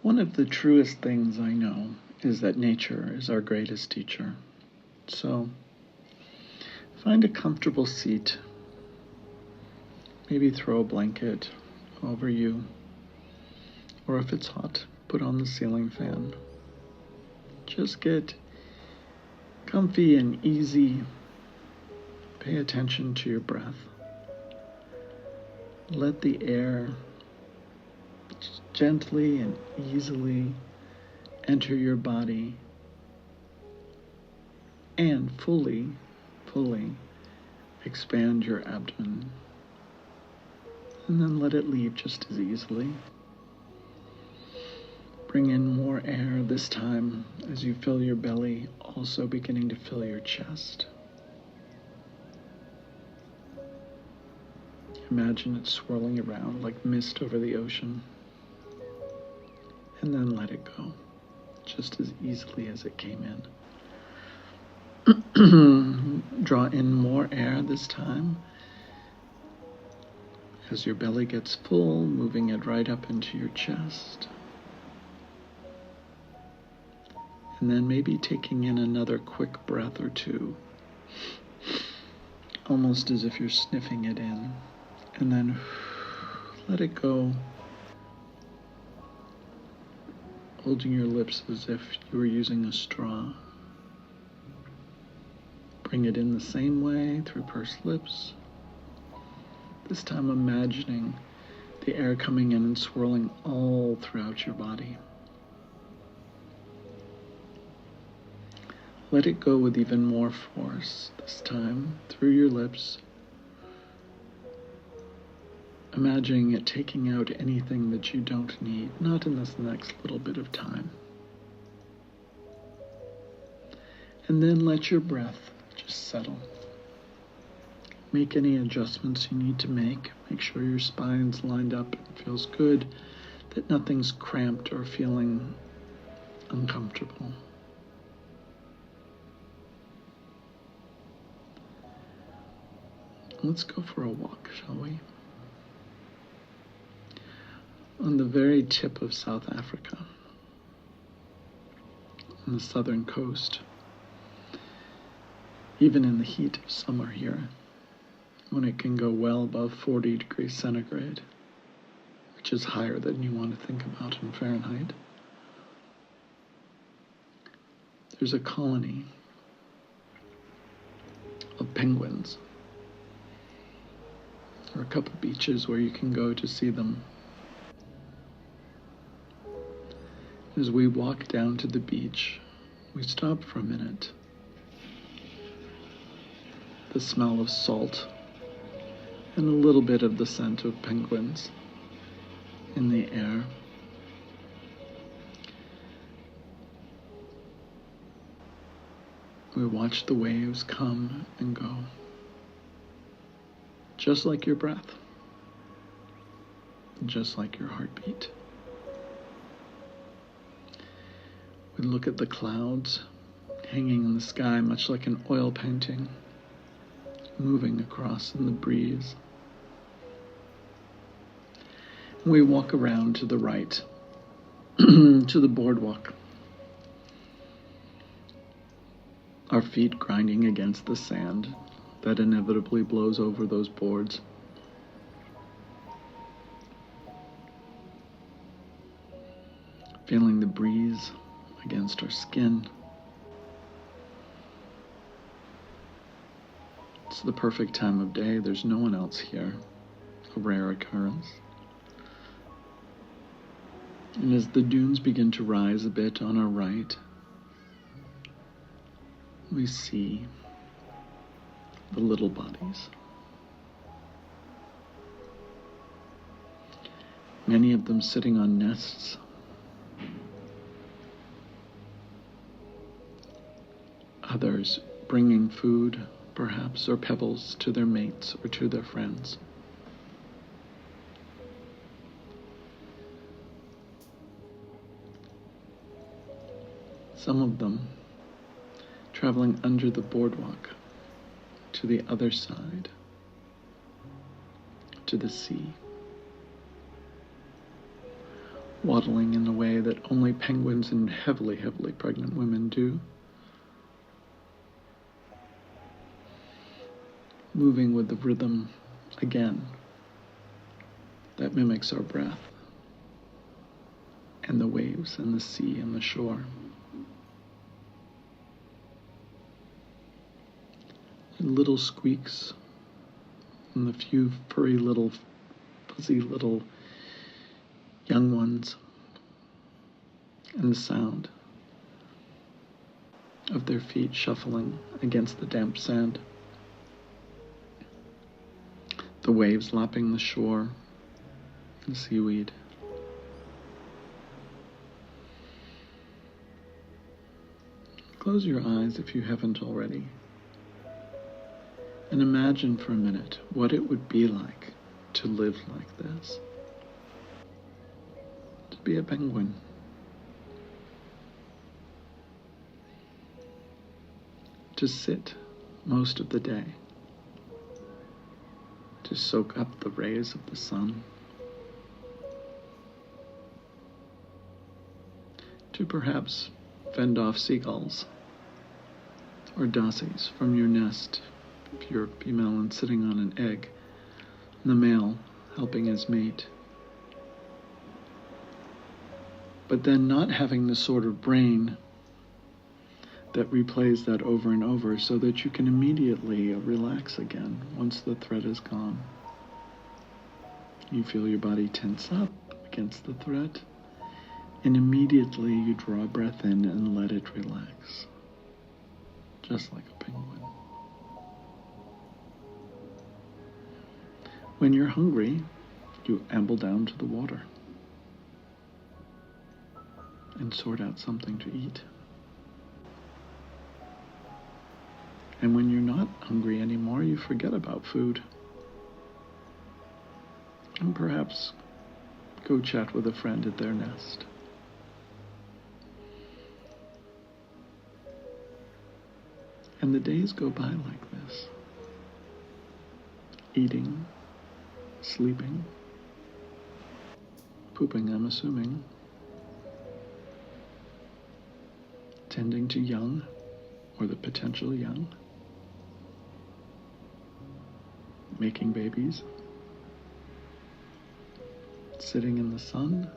One of the truest things I know is that nature is our greatest teacher. So find a comfortable seat. Maybe throw a blanket over you. Or if it's hot, put on the ceiling fan. Just get comfy and easy. Pay attention to your breath. Let the air gently and easily enter your body and fully expand your abdomen. And then let it leave just as easily. Bring in more air this time as you fill your belly, also beginning to fill your chest. Imagine it swirling around like mist over the ocean. And then let it go, just as easily as it came in. Draw in more air this time as your belly gets full, moving it right up into your chest. And then maybe taking in another quick breath or two, almost as if you're sniffing it in. And then let it go, holding your lips as if you were using a straw. Bring it in the same way through pursed lips. This time imagining the air coming in and swirling all throughout your body. Let it go with even more force, this time through your lips. Imagining it taking out anything that you don't need, not in this next little bit of time. And then let your breath just settle. Make any adjustments you need to make. Make sure your spine's lined up and feels good, that nothing's cramped or feeling uncomfortable. Let's go for a walk, shall we? On the very tip of South Africa, on the southern coast, even in the heat of summer here, when it can go well above 40 degrees centigrade, which is higher than you want to think about in Fahrenheit, there's a colony of penguins. There are a couple beaches where you can go to see them. As we walk down to the beach, we stop for a minute. The smell of salt and a little bit of the scent of penguins in the air. We watch the waves come and go, just like your breath, just like your heartbeat. We look at the clouds hanging in the sky, much like an oil painting, moving across in the breeze. We walk around to the right, to the boardwalk, our feet grinding against the sand that inevitably blows over those boards. Feeling the breeze against our skin. It's the perfect time of day. There's no one else here, a rare occurrence. And as the dunes begin to rise a bit on our right, we see the little bodies. Many of them sitting on nests. Others bringing food, perhaps, or pebbles to their mates or to their friends. Some of them traveling under the boardwalk to the other side, to the sea. waddling in a way that only penguins and heavily, heavily pregnant women do. Moving with the rhythm again that mimics our breath and the waves and the sea and the shore. And little squeaks and the few furry little, fuzzy little young ones, and the sound of their feet shuffling against the damp sand. The waves lapping the shore and seaweed. Close your eyes if you haven't already, and imagine for a minute what it would be like to live like this. To be a penguin. To sit most of the day. To soak up the rays of the sun. To perhaps fend off seagulls or dassies from your nest if you're a female and sitting on an egg, and the male helping his mate. But then not having the sort of brain that replays that over and over so that you can immediately relax again once the threat is gone. You feel your body tense up against the threat, and immediately you draw a breath in and let it relax, just like a penguin. When you're hungry, you amble down to the water and sort out something to eat. And when you're not hungry anymore, you forget about food. And perhaps go chat with a friend at their nest. And the days go by like this. Eating, sleeping, pooping, I'm assuming, tending to young, or the potential young, making babies, sitting in the sun,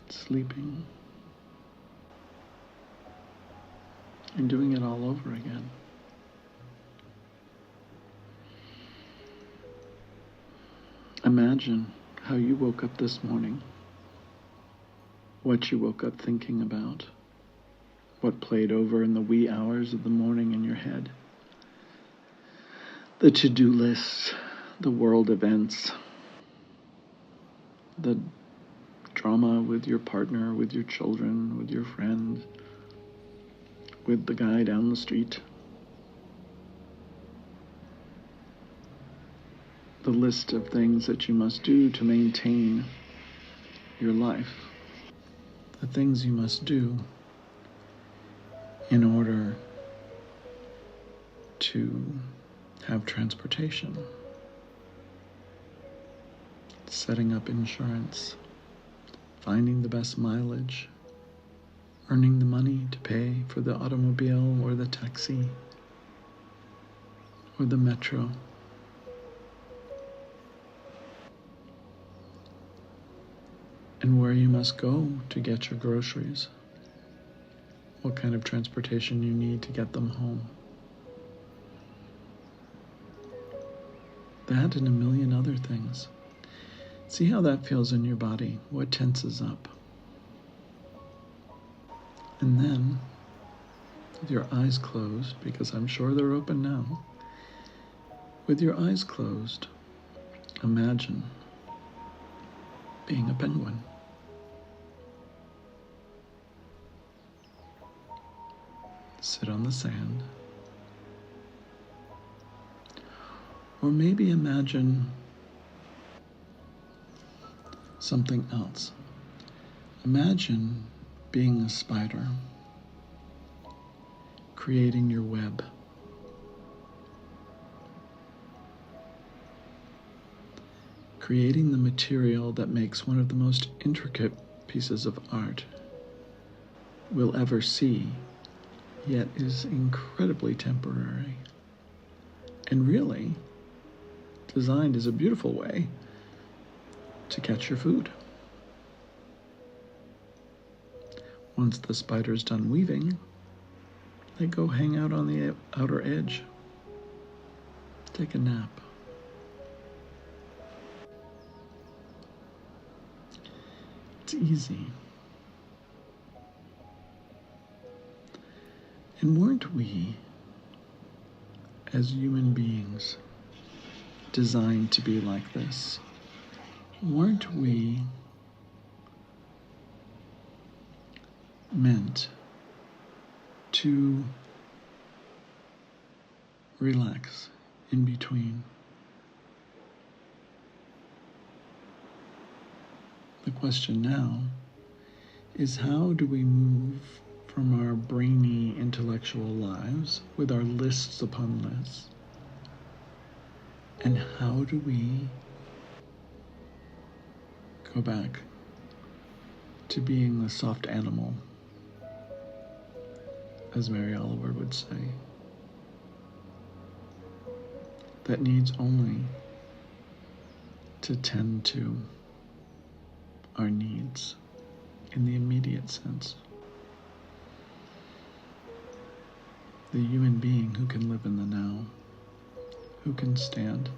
sleeping, and doing it all over again. Imagine how you woke up this morning, what you woke up thinking about, what played over in the wee hours of the morning in your head, the to-do lists, the world events, the drama with your partner, with your children, with your friend, with the guy down the street. The list of things that you must do to maintain your life. The things you must do in order to have transportation. Setting up insurance, finding the best mileage, earning the money to pay for the automobile or the taxi or the metro. And where you must go to get your groceries. What kind of transportation you need to get them home. That and a million other things. See how that feels in your body, what tenses up. And then, with your eyes closed, because I'm sure they're open now, with your eyes closed, imagine being a penguin. Sit on the sand. Or maybe imagine something else. Imagine being a spider, creating your web. creating the material that makes one of the most intricate pieces of art we'll ever see, yet is incredibly temporary, and really designed as a beautiful way to catch your food. Once the spider's done weaving, they go hang out on the outer edge, take a nap. It's easy. And weren't we, as human beings, designed to be like this? Weren't we meant to relax in between? The question now is, how do we move from our brainy intellectual lives with our lists upon lists, and how do we go back to being the soft animal, as Mary Oliver would say, that needs only to tend to our needs in the immediate sense? The human being who can live in the now, who can stand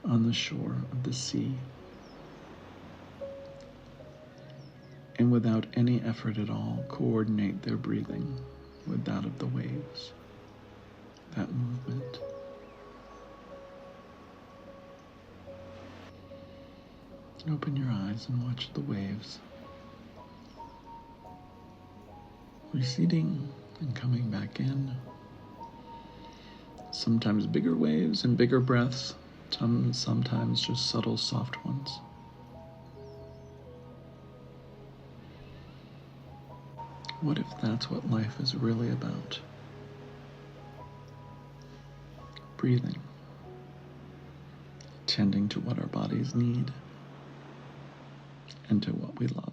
on the shore of the sea and without any effort at all coordinate their breathing with that of the waves, that movement. Open your eyes and watch the waves receding and coming back in. Sometimes bigger waves and bigger breaths, sometimes just subtle, soft ones. What if that's what life is really about? Breathing, tending to what our bodies need and to what we love.